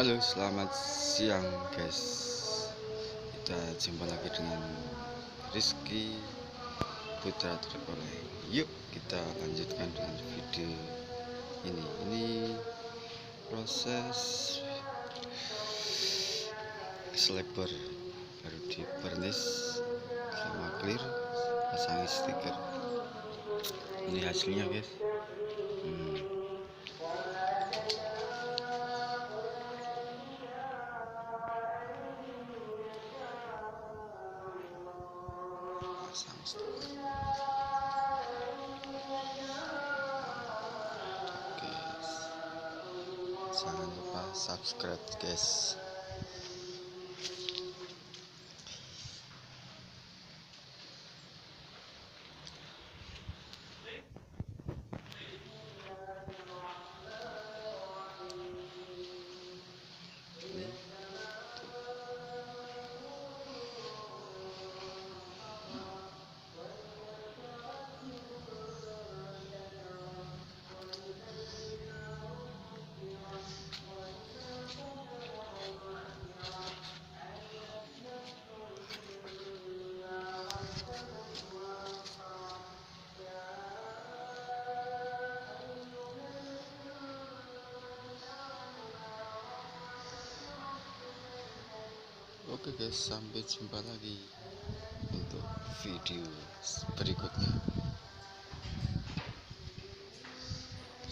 Halo, selamat siang guys. Kita jumpa lagi dengan Rizky Putra Terkoleng. Yuk kita lanjutkan dengan video ini. Ini proses selebar baru di vernis sama clear, pasang stiker. Ini hasilnya guys. Pasang stiker. Guys, jangan lupa subscribe guys. Oke guys, sampai jumpa lagi untuk video berikutnya.